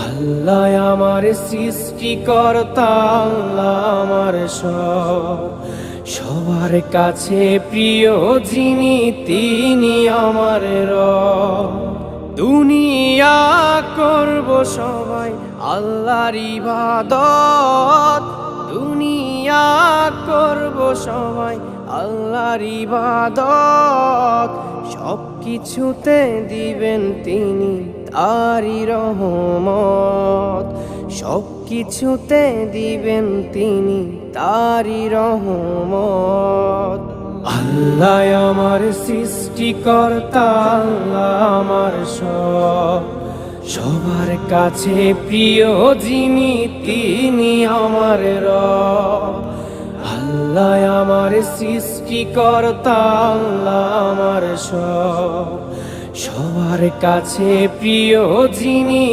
আল্লাহ আমার সৃষ্টিকর্তা, আল্লাহ আমার সব, সবার কাছে প্রিয় যিনি তিনি আমার রব। দুনিয়া করব সবাই আল্লাহর ইবাদত, দুনিয়া করব সবাই আল্লাহর ইবাদত, সব কিছুতে দিবেন তিনি তারই রহমত, সব কিছুতে দিবেন তিনি তারই রহমত। আল্লাহ আমার সৃষ্টিকর্তা, আল্লাহ আমার সব, সবার কাছে প্রিয় যিনি তিনি আমার রব। আল্লাহ আমার সৃষ্টিকর্তা, আল্লাহ আমার সব, সবার কাছে প্রিয় যিনি